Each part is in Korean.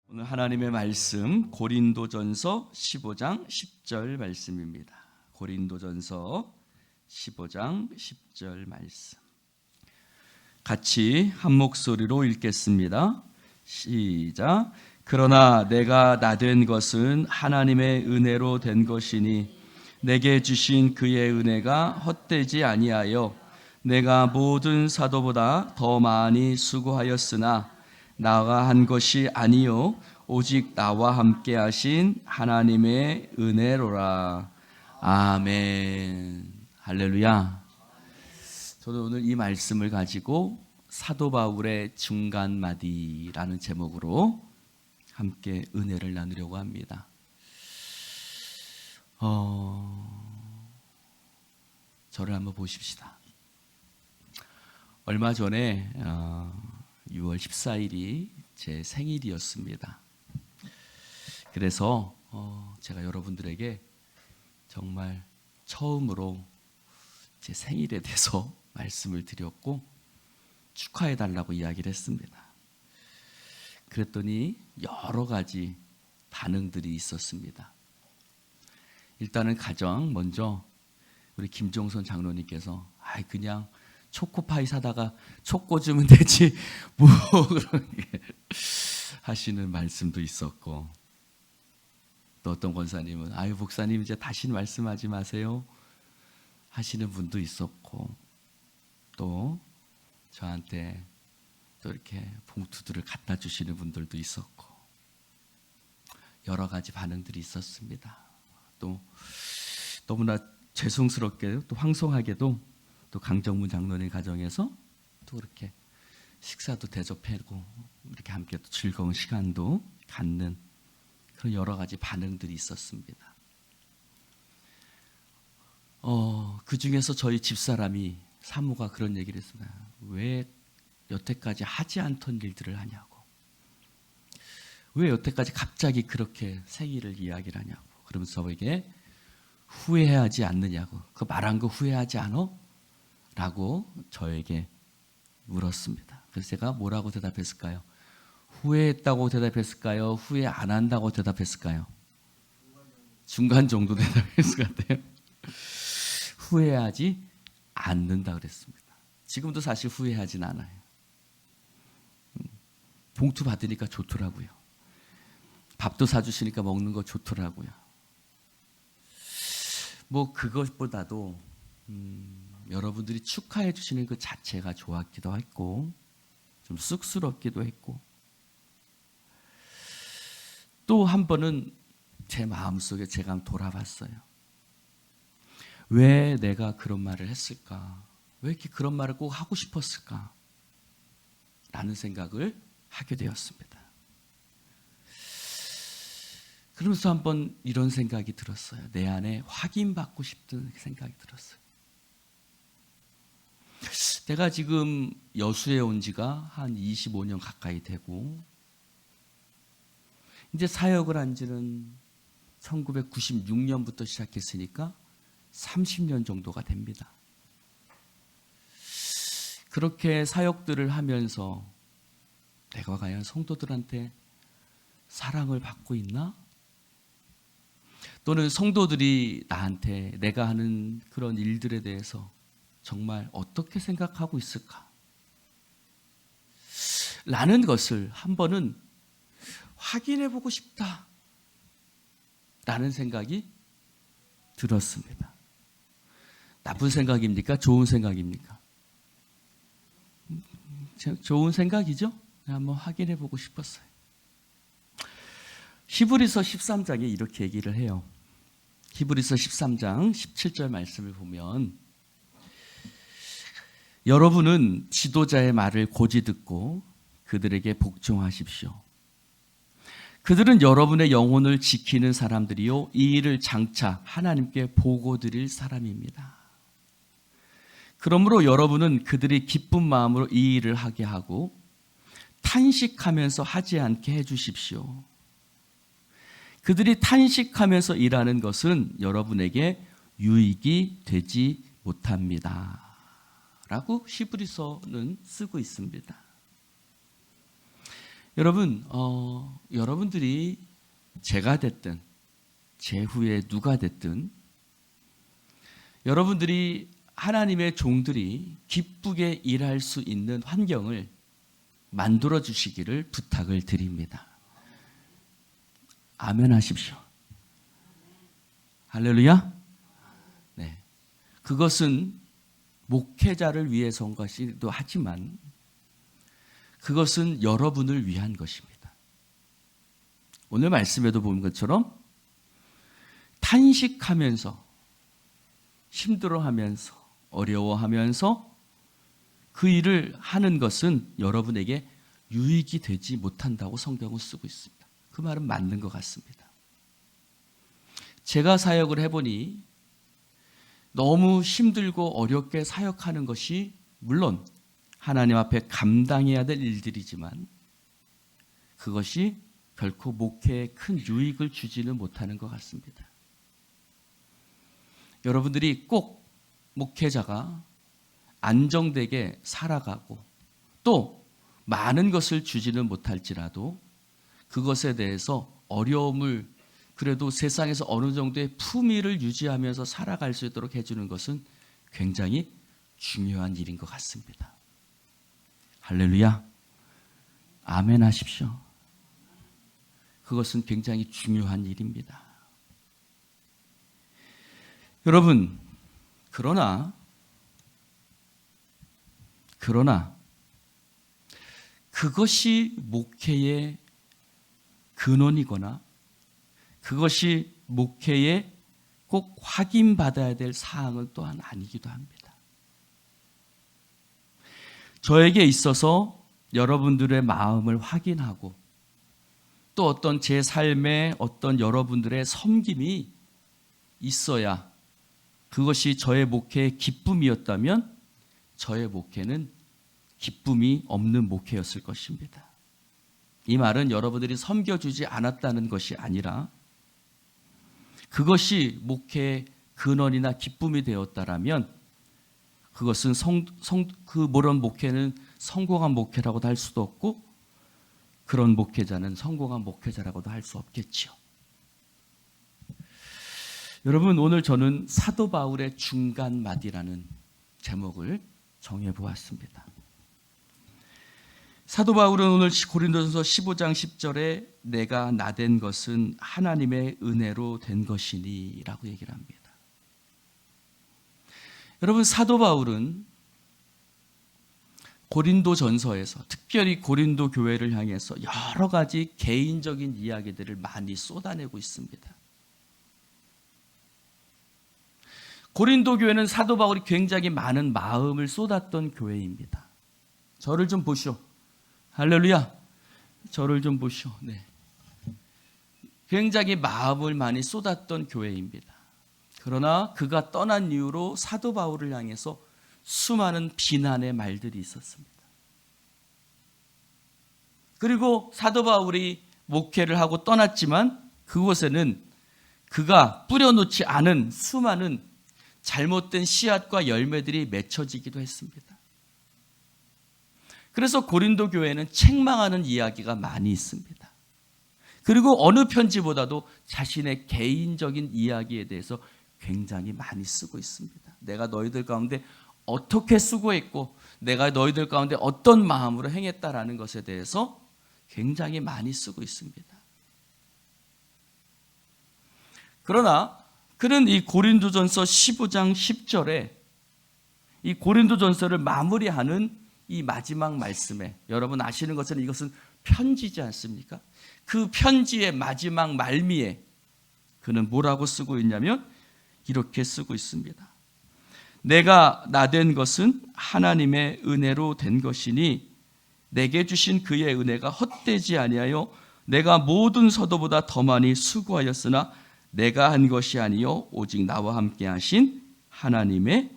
오늘 하나님의 말씀 고린도전서 15장 10절 말씀입니다. 고린도전서 15장 10절 말씀 같이 한 목소리로 읽겠습니다. 시작. 그러나 내가 나된 것은 하나님의 은혜로 된 것이니 내게 주신 그의 은혜가 헛되지 아니하여 내가 모든 사도보다 더 많이 수고하였으나 나가 한 것이 아니요 오직 나와 함께 하신 하나님의 은혜로라. 아멘. 할렐루야. 저는 오늘 이 말씀을 가지고 사도 바울의 중간마디라는 제목으로 함께 은혜를 나누려고 합니다. 저를 한번 보십시다. 얼마 전에 6월 14일이 제 생일이었습니다. 그래서 제가 여러분들에게 정말 처음으로 제 생일에 대해서 말씀을 드렸고 축하해달라고 이야기를 했습니다. 그랬더니 여러 가지 반응들이 있었습니다. 일단은 가장 먼저 우리 김종선 장로님께서 그냥 초코파이 사다가 초코 주면 되지 뭐 그렇게 하시는 말씀도 있었고, 또 어떤 권사님은 목사님 이제 다시 말씀하지 마세요 하시는 분도 있었고, 또 저한테 또 이렇게 봉투들을 갖다 주시는 분들도 있었고, 여러 가지 반응들이 있었습니다. 또 너무나 죄송스럽게도 또 황송하게도 또 강정문 장로님 가정에서 또 이렇게 식사도 대접하고 이렇게 함께 또 즐거운 시간도 갖는 그런 여러 가지 반응들이 있었습니다. 그 중에서 저희 집사람이 사모가 그런 얘기를 했습니다. 왜 여태까지 하지 않던 일들을 하냐고, 왜 여태까지 갑자기 그렇게 생일을 이야기를 하냐고, 그러면서 저에게 후회하지 않느냐고, 그 말한 거 후회하지 않아? 라고 저에게 물었습니다. 그래서 제가 뭐라고 대답했을까요? 후회했다고 대답했을까요? 후회 안 한다고 대답했을까요? 중간 정도 대답했을 것 같아요. 후회하지 않는다 그랬습니다. 지금도 사실 후회하진 않아요. 봉투 받으니까 좋더라고요. 밥도 사주시니까 먹는 거 좋더라고요. 뭐 그것보다도 여러분들이 축하해 주시는 그 자체가 좋았기도 했고, 좀 쑥스럽기도 했고, 또 한 번은 제 마음속에 제가 한번 돌아봤어요. 왜 내가 그런 말을 했을까? 왜 이렇게 그런 말을 꼭 하고 싶었을까? 라는 생각을 하게 되었습니다. 그러면서 한번 이런 생각이 들었어요. 내 안에 확인받고 싶은 생각이 들었어요. 내가 지금 여수에 온 지가 한 25년 가까이 되고, 이제 사역을 한 지는 1996년부터 시작했으니까 30년 정도가 됩니다. 그렇게 사역들을 하면서 내가 과연 성도들한테 사랑을 받고 있나? 또는 성도들이 나한테 내가 하는 그런 일들에 대해서 정말 어떻게 생각하고 있을까? 라는 것을 한 번은 확인해 보고 싶다 라는 생각이 들었습니다. 나쁜 생각입니까? 좋은 생각입니까? 좋은 생각이죠? 한번 확인해 보고 싶었어요. 히브리서 13장에 이렇게 얘기를 해요. 히브리서 13장 17절 말씀을 보면, 여러분은 지도자의 말을 고지 듣고 그들에게 복종하십시오. 그들은 여러분의 영혼을 지키는 사람들이요, 이 일을 장차 하나님께 보고드릴 사람입니다. 그러므로 여러분은 그들이 기쁜 마음으로 이 일을 하게 하고 탄식하면서 하지 않게 해주십시오. 그들이 탄식하면서 일하는 것은 여러분에게 유익이 되지 못합니다. 라고 히브리서는 쓰고 있습니다. 여러분, 여러분들이 제가 됐든 제 후에 누가 됐든 여러분들이 하나님의 종들이 기쁘게 일할 수 있는 환경을 만들어 주시기를 부탁을 드립니다. 아멘 하십시오. 할렐루야. 네. 그것은 목회자를 위해서인 것이기도 하지만 그것은 여러분을 위한 것입니다. 오늘 말씀에도 본 것처럼 탄식하면서 힘들어하면서 어려워하면서 그 일을 하는 것은 여러분에게 유익이 되지 못한다고 성경은 쓰고 있습니다. 그 말은 맞는 것 같습니다. 제가 사역을 해보니 너무 힘들고 어렵게 사역하는 것이 물론 하나님 앞에 감당해야 될 일들이지만 그것이 결코 목회에 큰 유익을 주지는 못하는 것 같습니다. 여러분들이 꼭 목회자가 안정되게 살아가고 또 많은 것을 주지는 못할지라도 그것에 대해서 어려움을 그래도 세상에서 어느 정도의 품위를 유지하면서 살아갈 수 있도록 해주는 것은 굉장히 중요한 일인 것 같습니다. 할렐루야. 아멘 하십시오. 그것은 굉장히 중요한 일입니다. 여러분, 그러나 그것이 목회의 근원이거나 그것이 목회에 꼭 확인받아야 될 사항은 또한 아니기도 합니다. 저에게 있어서 여러분들의 마음을 확인하고 또 어떤 제 삶에 어떤 여러분들의 섬김이 있어야 그것이 저의 목회의 기쁨이었다면 저의 목회는 기쁨이 없는 목회였을 것입니다. 이 말은 여러분들이 섬겨주지 않았다는 것이 아니라 그것이 목회의 근원이나 기쁨이 되었다라면 그것은 그런 목회는 성공한 목회라고도 할 수도 없고 그런 목회자는 성공한 목회자라고도 할 수 없겠지요. 여러분, 오늘 저는 사도 바울의 중간마디라는 제목을 정해보았습니다. 사도 바울은 오늘 고린도전서 15장 10절에 내가 나된 것은 하나님의 은혜로 된 것이니 라고 얘기를 합니다. 여러분, 사도 바울은 고린도전서에서 특별히 고린도 교회를 향해서 여러 가지 개인적인 이야기들을 많이 쏟아내고 있습니다. 고린도 교회는 사도 바울이 굉장히 많은 마음을 쏟았던 교회입니다. 저를 좀 보시오. 할렐루야. 저를 좀 보시오. 네. 굉장히 마음을 많이 쏟았던 교회입니다. 그러나 그가 떠난 이후로 사도 바울을 향해서 수많은 비난의 말들이 있었습니다. 그리고 사도 바울이 목회를 하고 떠났지만 그곳에는 그가 뿌려놓지 않은 수많은 잘못된 씨앗과 열매들이 맺혀지기도 했습니다. 그래서 고린도 교회는 책망하는 이야기가 많이 있습니다. 그리고 어느 편지보다도 자신의 개인적인 이야기에 대해서 굉장히 많이 쓰고 있습니다. 내가 너희들 가운데 어떻게 수고했고 내가 너희들 가운데 어떤 마음으로 행했다라는 것에 대해서 굉장히 많이 쓰고 있습니다. 그러나 그는 이 고린도전서 15장 10절에 이 고린도전서를 마무리하는 이 마지막 말씀에 여러분 아시는 것처럼 이것은 편지지 않습니까? 그 편지의 마지막 말미에 그는 뭐라고 쓰고 있냐면 이렇게 쓰고 있습니다. 내가 나된 것은 하나님의 은혜로 된 것이니 내게 주신 그의 은혜가 헛되지 아니하여 내가 모든 서도보다 더 많이 수고하였으나 내가 한 것이 아니요 오직 나와 함께 하신 하나님의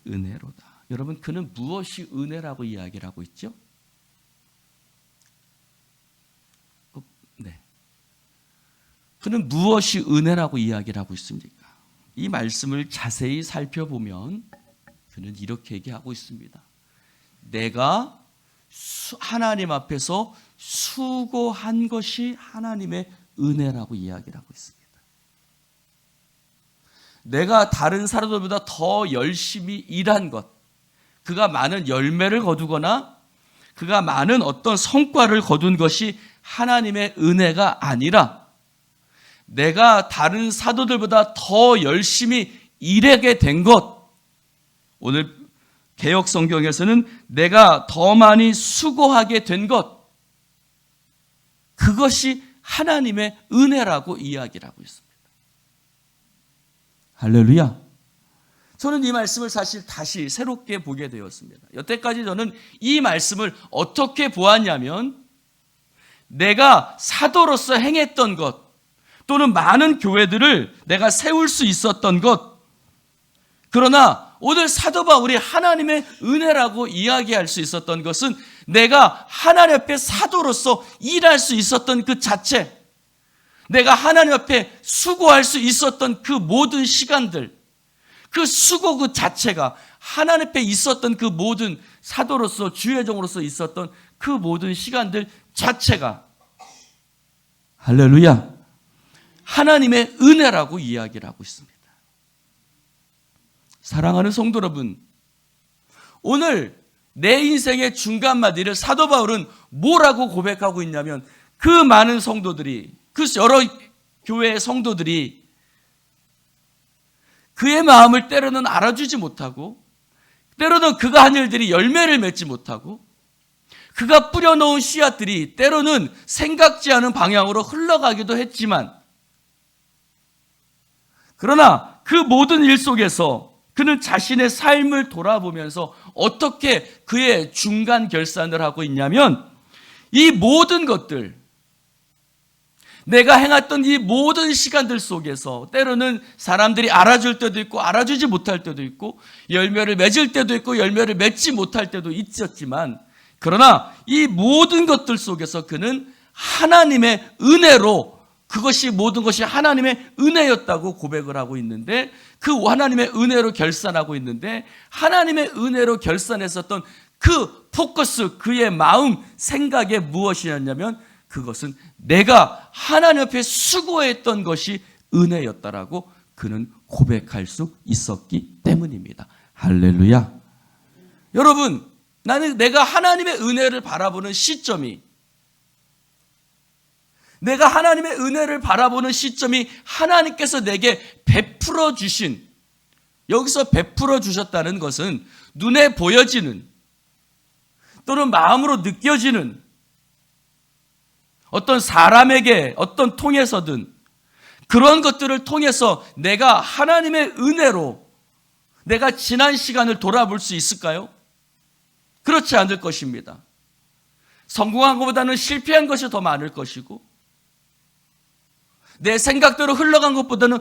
은혜로다. 여러분, 그는 무엇이 은혜라고 이야기를 하고 있죠? 네. 그는 무엇이 은혜라고 이야기를 하고 있습니까? 이 말씀을 자세히 살펴보면 그는 이렇게 얘기하고 있습니다. 내가 하나님 앞에서 수고한 것이 하나님의 은혜라고 이야기를 하고 있습니다. 내가 다른 사람들보다 더 열심히 일한 것, 그가 많은 열매를 거두거나 그가 많은 어떤 성과를 거둔 것이 하나님의 은혜가 아니라 내가 다른 사도들보다 더 열심히 일하게 된 것, 오늘 개역 성경에서는 내가 더 많이 수고하게 된 것, 그것이 하나님의 은혜라고 이야기를 하고 있습니다. 할렐루야. 저는 이 말씀을 사실 다시 새롭게 보게 되었습니다. 여태까지 저는 이 말씀을 어떻게 보았냐면, 내가 사도로서 행했던 것, 또는 많은 교회들을 내가 세울 수 있었던 것, 그러나 오늘 사도 바울이 하나님의 은혜라고 이야기할 수 있었던 것은 내가 하나님 앞에 사도로서 일할 수 있었던 그 자체, 내가 하나님 앞에 수고할 수 있었던 그 모든 시간들, 그 수고 그 자체가 하나님 앞에 있었던 그 모든 사도로서 주의종으로서 있었던 그 모든 시간들 자체가 할렐루야, 하나님의 은혜라고 이야기를 하고 있습니다. 사랑하는 성도 여러분, 오늘 내 인생의 중간마디를 사도 바울은 뭐라고 고백하고 있냐면, 그 많은 성도들이, 그 여러 교회의 성도들이 그의 마음을 때로는 알아주지 못하고, 때로는 그가 한 일들이 열매를 맺지 못하고, 그가 뿌려놓은 씨앗들이 때로는 생각지 않은 방향으로 흘러가기도 했지만, 그러나 그 모든 일 속에서 그는 자신의 삶을 돌아보면서 어떻게 그의 중간 결산을 하고 있냐면, 이 모든 것들, 내가 행했던 이 모든 시간들 속에서 때로는 사람들이 알아줄 때도 있고 알아주지 못할 때도 있고, 열매를 맺을 때도 있고 열매를 맺지 못할 때도 있었지만, 그러나 이 모든 것들 속에서 그는 하나님의 은혜로, 그것이 모든 것이 하나님의 은혜였다고 고백을 하고 있는데, 그 하나님의 은혜로 결산하고 있는데, 하나님의 은혜로 결산했었던 그 포커스, 그의 마음, 생각이 무엇이었냐면, 그것은 내가 하나님 앞에 수고했던 것이 은혜였다라고 그는 고백할 수 있었기 때문입니다. 할렐루야. 여러분, 내가 하나님의 은혜를 바라보는 시점이, 내가 하나님의 은혜를 바라보는 시점이 하나님께서 내게 베풀어 주신, 여기서 베풀어 주셨다는 것은 눈에 보여지는 또는 마음으로 느껴지는 어떤 사람에게 어떤 통해서든 그런 것들을 통해서 내가 하나님의 은혜로 내가 지난 시간을 돌아볼 수 있을까요? 그렇지 않을 것입니다. 성공한 것보다는 실패한 것이 더 많을 것이고, 내 생각대로 흘러간 것보다는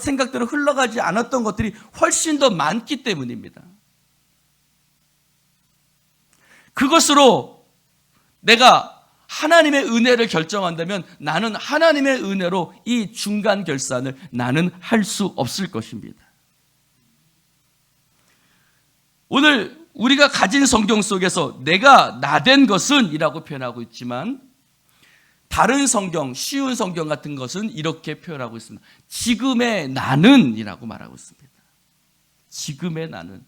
생각대로 흘러가지 않았던 것들이 훨씬 더 많기 때문입니다. 그것으로 내가 하나님의 은혜를 결정한다면 나는 하나님의 은혜로 이 중간 결산을 나는 할 수 없을 것입니다. 오늘 우리가 가진 성경 속에서 내가 나된 것은 이라고 표현하고 있지만, 다른 성경, 쉬운 성경 같은 것은 이렇게 표현하고 있습니다. 지금의 나는 이라고 말하고 있습니다. 지금의 나는.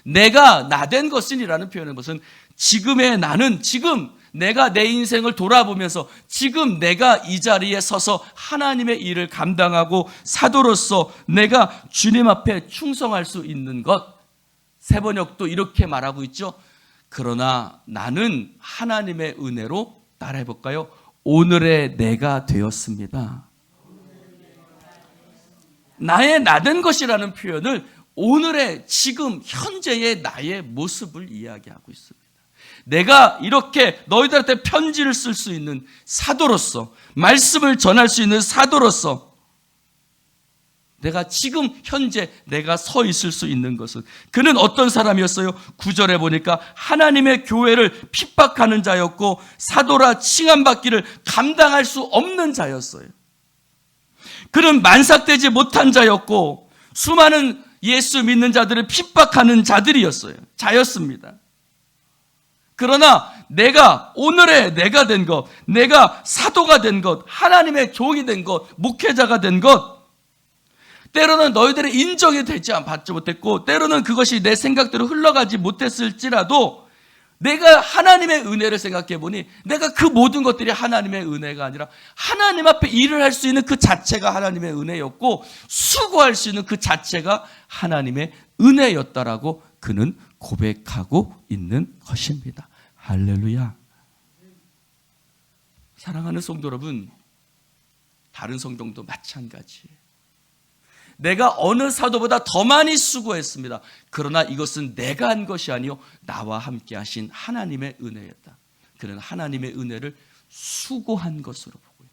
내가 나된 것은 이라는 표현의 것은 지금의 나는, 지금 내가 내 인생을 돌아보면서 지금 내가 이 자리에 서서 하나님의 일을 감당하고 사도로서 내가 주님 앞에 충성할 수 있는 것. 세번역도 이렇게 말하고 있죠. 그러나 나는 하나님의 은혜로, 따라해볼까요? 오늘의 내가 되었습니다. 나의 나된 것이라는 표현을 오늘의, 지금 현재의 나의 모습을 이야기하고 있습니다. 내가 이렇게 너희들한테 편지를 쓸 수 있는 사도로서, 말씀을 전할 수 있는 사도로서 내가 지금 현재 내가 서 있을 수 있는 것은, 그는 어떤 사람이었어요? 9절에 보니까 하나님의 교회를 핍박하는 자였고 사도라 칭함받기를 감당할 수 없는 자였어요. 그는 만삭되지 못한 자였고 수많은 예수 믿는 자들을 핍박하는 자였습니다. 그러나 내가 오늘의 내가 된 것, 내가 사도가 된 것, 하나님의 종이 된 것, 목회자가 된 것, 때로는 너희들의 인정이 받지 못했고 때로는 그것이 내 생각대로 흘러가지 못했을지라도 내가 하나님의 은혜를 생각해 보니 내가 그 모든 것들이 하나님의 은혜가 아니라 하나님 앞에 일을 할 수 있는 그 자체가 하나님의 은혜였고 수고할 수 있는 그 자체가 하나님의 은혜였다라고 그는 고백하고 있는 것입니다. 할렐루야. 사랑하는 성도 여러분, 다른 성경도 마찬가지예요. 내가 어느 사도보다 더 많이 수고했습니다. 그러나 이것은 내가 한 것이 아니요 나와 함께 하신 하나님의 은혜였다. 그는 하나님의 은혜를 수고한 것으로 보고요.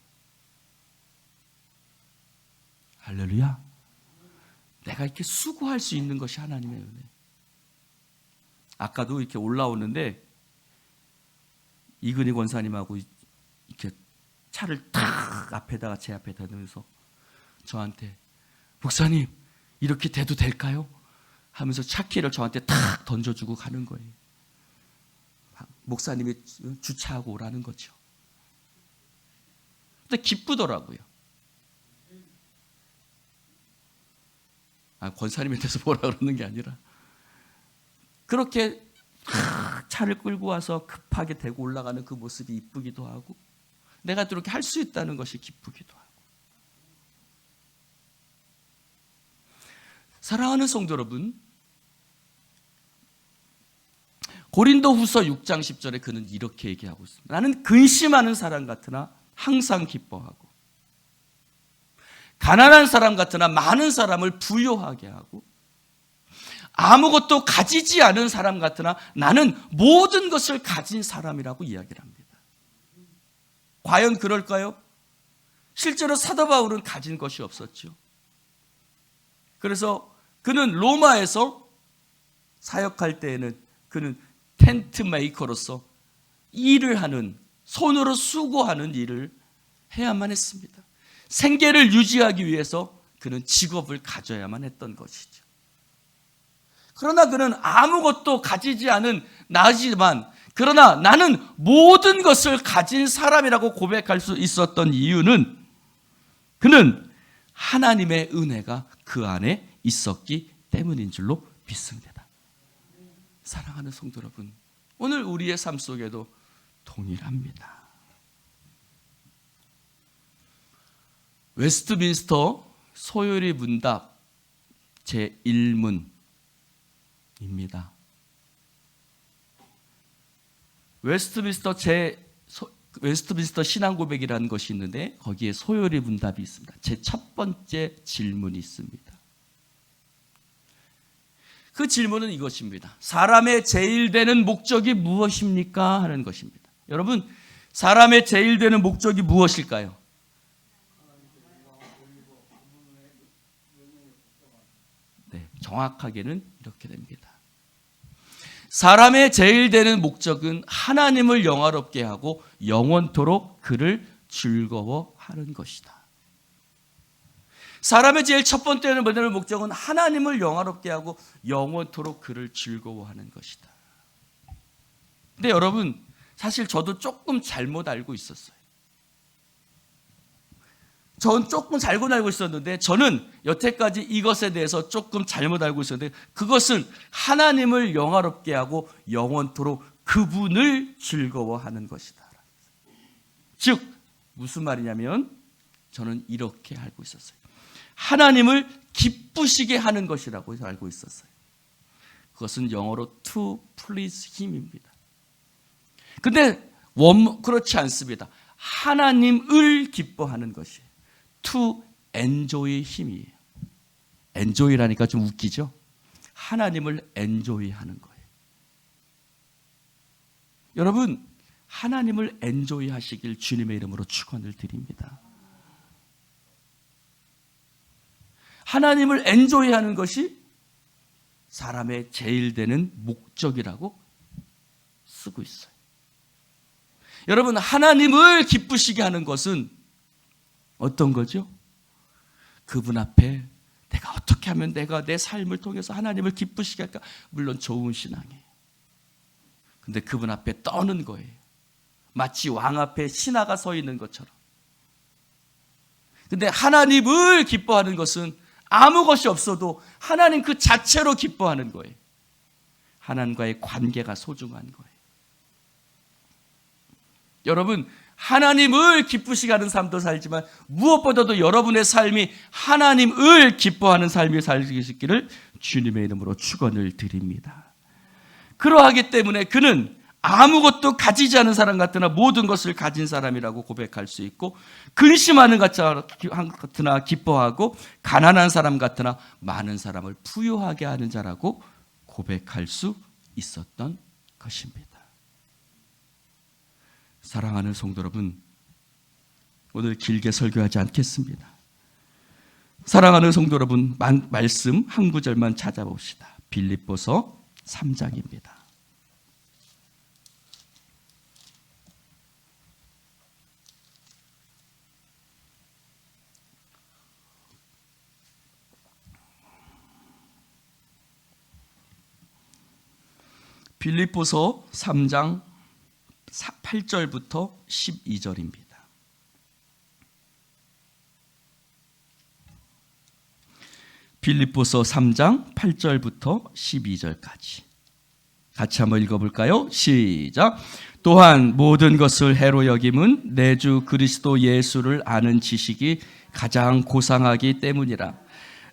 할렐루야. 내가 이렇게 수고할 수 있는 것이 하나님의 은혜. 아까도 이렇게 올라오는데 이근희 권사님하고 이렇게 차를 탁 앞에다가 제 앞에다 놓으면서 저한테 목사님 이렇게 돼도 될까요? 하면서 차키를 저한테 탁 던져주고 가는 거예요. 목사님이 주차하고 오라는 거죠. 근데 기쁘더라고요. 권사님에 대해서 뭐라 그러는 게 아니라 그렇게 차를 끌고 와서 급하게 대고 올라가는 그 모습이 이쁘기도 하고 내가 그렇게 할 수 있다는 것이 기쁘기도 하고. 사랑하는 성도 여러분, 고린도후서 6장 10절에 그는 이렇게 얘기하고 있습니다. 나는 근심하는 사람 같으나 항상 기뻐하고 가난한 사람 같으나 많은 사람을 부요하게 하고 아무것도 가지지 않은 사람 같으나 나는 모든 것을 가진 사람이라고 이야기를 합니다. 과연 그럴까요? 실제로 사도 바울은 가진 것이 없었죠. 그래서 그는 로마에서 사역할 때에는 그는 텐트 메이커로서 일을 하는, 손으로 수고하는 일을 해야만 했습니다. 생계를 유지하기 위해서 그는 직업을 가져야만 했던 것이죠. 그러나 그는 아무것도 가지지 않은 나지만 그러나 나는 모든 것을 가진 사람이라고 고백할 수 있었던 이유는 그는 하나님의 은혜가 그 안에 있었기 때문인 줄로 믿습니다. 사랑하는 성도 여러분, 오늘 우리의 삶 속에도 동일합니다. 웨스트민스터 소요리 문답 제1문입니다. 웨스트민스터 신앙 고백이라는 것이 있는데 거기에 소요리 문답이 있습니다. 제 첫 번째 질문이 있습니다. 그 질문은 이것입니다. 사람의 제일 되는 목적이 무엇입니까? 하는 것입니다. 여러분, 사람의 제일 되는 목적이 무엇일까요? 네, 정확하게는 이렇게 됩니다. 사람의 제일 되는 목적은 하나님을 영화롭게 하고 영원토록 그를 즐거워하는 것이다. 사람의 제일 첫 번째 목적은 하나님을 영화롭게 하고 영원토록 그를 즐거워하는 것이다. 근데 여러분, 사실 저도 조금 잘못 알고 있었어요. 전 조금 잘못 알고 있었는데 저는 여태까지 이것에 대해서 조금 잘못 알고 있었는데 그것은 하나님을 영화롭게 하고 영원토록 그분을 즐거워하는 것이다. 즉 무슨 말이냐면 저는 이렇게 알고 있었어요. 하나님을 기쁘시게 하는 것이라고 알고 있었어요. 그것은 영어로 to please him입니다. 근데 그렇지 않습니다. 하나님을 기뻐하는 것이에요. to enjoy him이에요. enjoy라니까 좀 웃기죠? 하나님을 enjoy 하는 거예요. 여러분, 하나님을 enjoy 하시길 주님의 이름으로 축원을 드립니다. 하나님을 enjoy 하는 것이 사람의 제일 되는 목적이라고 쓰고 있어요. 여러분, 하나님을 기쁘시게 하는 것은 어떤 거죠? 그분 앞에 내가 어떻게 하면 내가 내 삶을 통해서 하나님을 기쁘시게 할까? 물론 좋은 신앙이에요. 근데 그분 앞에 떠는 거예요. 마치 왕 앞에 신하가 서 있는 것처럼. 근데 하나님을 기뻐하는 것은 아무 것이 없어도 하나님 그 자체로 기뻐하는 거예요. 하나님과의 관계가 소중한 거예요. 여러분, 하나님을 기쁘시게 하는 삶도 살지만 무엇보다도 여러분의 삶이 하나님을 기뻐하는 삶이 살기를 주님의 이름으로 축원을 드립니다. 그러하기 때문에 그는 아무것도 가지지 않은 사람 같으나 모든 것을 가진 사람이라고 고백할 수 있고, 근심하는 것 같으나 기뻐하고, 가난한 사람 같으나 많은 사람을 부유하게 하는 자라고 고백할 수 있었던 것입니다. 사랑하는 성도 여러분, 오늘 길게 설교하지 않겠습니다. 사랑하는 성도 여러분, 말씀 한 구절만 찾아봅시다. 빌립보서 3장입니다. 빌립보서 3장 8절부터 12절입니다. 빌립보서 3장 8절부터 12절까지 같이 한번 읽어볼까요? 시작. 또한 모든 것을 해로 여김은 내 주 그리스도 예수를 아는 지식이 가장 고상하기 때문이라.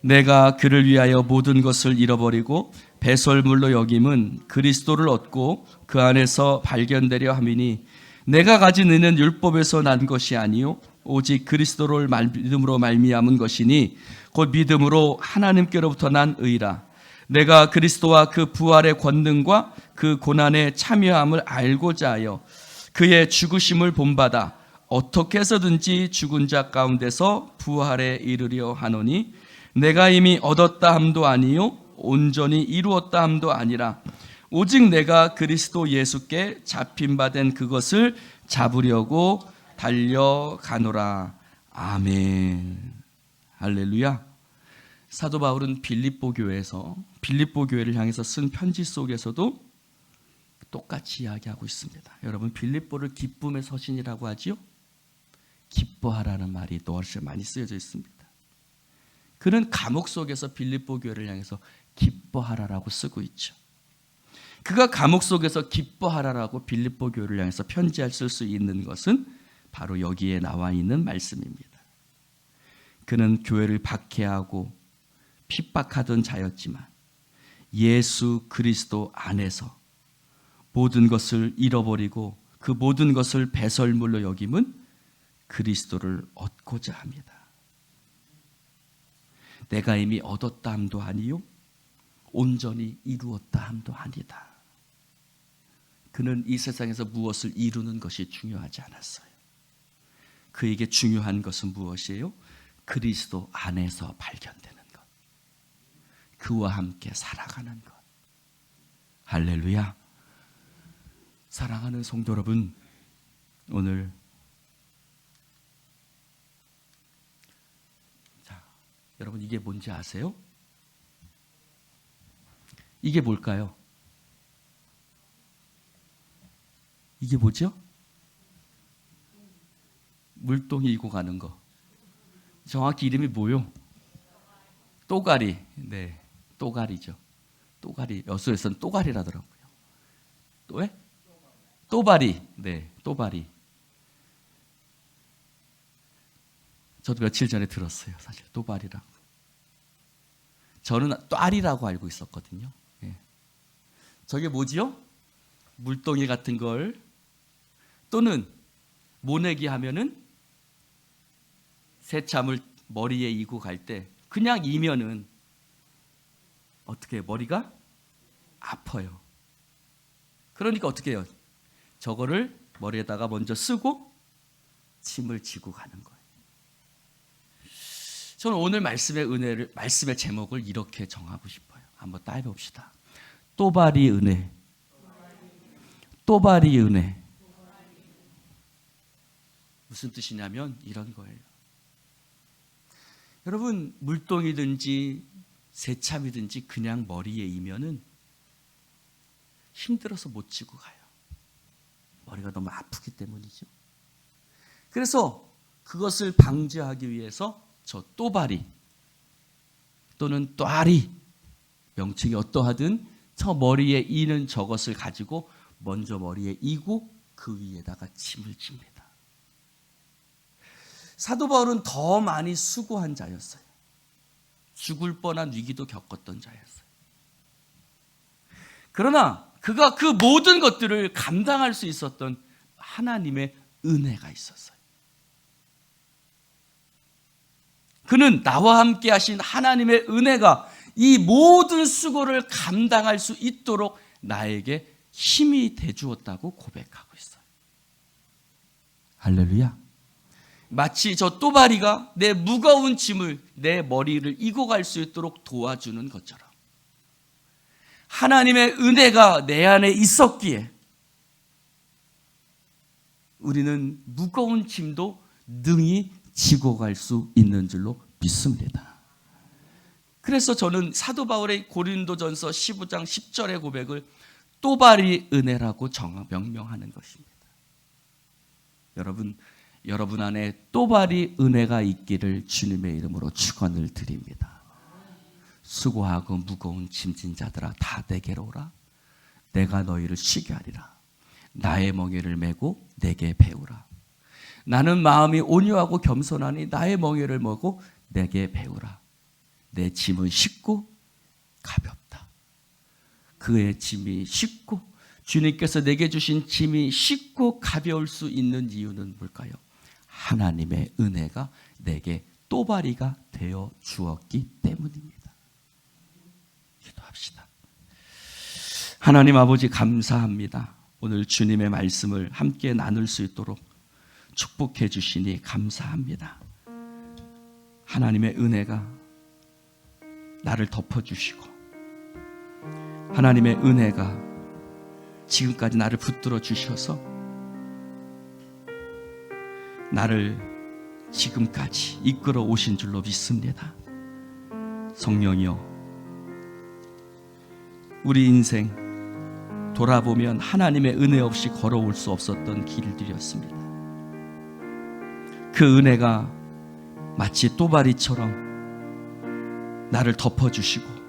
내가 그를 위하여 모든 것을 잃어버리고 배설물로 여김은 그리스도를 얻고 그 안에서 발견되려 함이니, 내가 가진 의는 율법에서 난 것이 아니요 오직 그리스도를 믿음으로 말미암은 것이니 곧 믿음으로 하나님께로부터 난 의라. 내가 그리스도와 그 부활의 권능과 그 고난에 참여함을 알고자 하여 그의 죽으심을 본받아 어떻게 해서든지 죽은 자 가운데서 부활에 이르려 하노니, 내가 이미 얻었다 함도 아니요 온전히 이루었다 함도 아니라 오직 내가 그리스도 예수께 잡힌 바 된 그것을 잡으려고 달려가노라. 아멘. 할렐루야. 사도 바울은 빌립보 교회에서 빌립보 교회를 향해서 쓴 편지 속에서도 똑같이 이야기하고 있습니다. 여러분, 빌립보를 기쁨의 서신이라고 하지요? 기뻐하라는 말이 또 훨씬 많이 쓰여져 있습니다. 그는 감옥 속에서 빌립보 교회를 향해서 기뻐하라라고 쓰고 있죠. 그가 감옥 속에서 기뻐하라라고 빌립보 교회를 향해서 편지할 수 있는 것은 바로 여기에 나와 있는 말씀입니다. 그는 교회를 박해하고 핍박하던 자였지만 예수 그리스도 안에서 모든 것을 잃어버리고 그 모든 것을 배설물로 여김은 그리스도를 얻고자 합니다. 내가 이미 얻었다 함도 아니요 온전히 이루었다 함도 아니다. 그는 이 세상에서 무엇을 이루는 것이 중요하지 않았어요. 그에게 중요한 것은 무엇이에요? 그리스도 안에서 발견되는 것, 그와 함께 살아가는 것. 할렐루야. 사랑하는 성도 여러분, 오늘 여러분, 이게 뭔지 아세요? 이게 뭘까요? 이게 뭐죠? 물동이 이고 가는 거. 정확히 이름이 뭐요? 또가리. 네, 또가리죠. 또가리. 여수에서는 또가리라더라고요. 또에? 또바리. 네, 또바리. 저도 며칠 전에 들었어요. 사실 또바리라고. 저는 또알이라고 알고 있었거든요. 예. 저게 뭐지요? 물동이 같은 걸, 또는 모내기 하면은 새참을 머리에 이고 갈 때 그냥 이면은 어떻게 해요? 머리가 아파요. 그러니까 어떻게 해요? 저거를 머리에다가 먼저 쓰고 침을 지고 가는 거예요. 저는 오늘 말씀의 제목을 이렇게 정하고 싶어요. 한번 따라해 봅시다. 또바리 은혜. 또바리 은혜. 무슨 뜻이냐면 이런 거예요. 여러분, 물동이든지 새참이든지 그냥 머리에 이면은 힘들어서 못 지고 가요. 머리가 너무 아프기 때문이죠. 그래서 그것을 방지하기 위해서 저 또바리 또는 또아리, 명칭이 어떠하든 저 머리에 이는 저것을 가지고 먼저 머리에 이고 그 위에다가 짐을 집니다. 사도 바울은 더 많이 수고한 자였어요. 죽을 뻔한 위기도 겪었던 자였어요. 그러나 그가 그 모든 것들을 감당할 수 있었던 하나님의 은혜가 있었어요. 그는 나와 함께 하신 하나님의 은혜가 이 모든 수고를 감당할 수 있도록 나에게 힘이 돼주었다고 고백하고 있어요. 할렐루야. 마치 저 또바리가 내 무거운 짐을 내 머리를 이고 갈 수 있도록 도와주는 것처럼 하나님의 은혜가 내 안에 있었기에 우리는 무거운 짐도 능히 지고 갈 수 있는 줄로 믿습니다. 그래서 저는 사도 바울의 고린도전서 15장 10절의 고백을 또바리 은혜라고 명명하는 것입니다. 여러분 안에 또바리 은혜가 있기를 주님의 이름으로 축원을 드립니다. 수고하고 무거운 짐진 자들아 다 내게로 오라. 내가 너희를 쉬게 하리라. 나의 멍에를 메고 내게 배우라. 나는 마음이 온유하고 겸손하니 나의 멍에를 메고 내게 배우라. 내 짐은 쉽고 가볍다. 그의 짐이 쉽고 주님께서 내게 주신 짐이 쉽고 가벼울 수 있는 이유는 뭘까요? 하나님의 은혜가 내게 또바리가 되어 주었기 때문입니다. 기도합시다. 하나님 아버지 감사합니다. 오늘 주님의 말씀을 함께 나눌 수 있도록 축복해 주시니 감사합니다. 하나님의 은혜가 나를 덮어주시고 하나님의 은혜가 지금까지 나를 붙들어 주셔서 나를 지금까지 이끌어 오신 줄로 믿습니다. 성령이여, 우리 인생 돌아보면 하나님의 은혜 없이 걸어올 수 없었던 길들이었습니다. 그 은혜가 마치 또바리처럼 나를 덮어주시고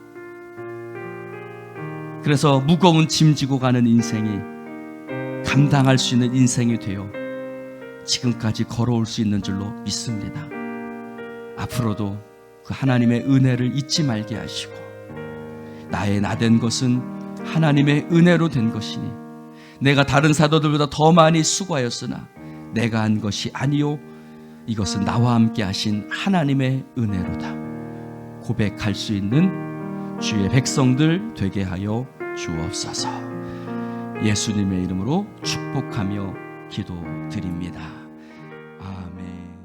그래서 무거운 짐 지고 가는 인생이 감당할 수 있는 인생이 되어 지금까지 걸어올 수 있는 줄로 믿습니다. 앞으로도 그 하나님의 은혜를 잊지 말게 하시고 나의 나된 것은 하나님의 은혜로 된 것이니 내가 다른 사도들보다 더 많이 수고하였으나 내가 한 것이 아니요 이것은 나와 함께 하신 하나님의 은혜로다 고백할 수 있는 주의 백성들 되게 하여 주옵소서. 예수님의 이름으로 축복하며 기도드립니다. 아멘.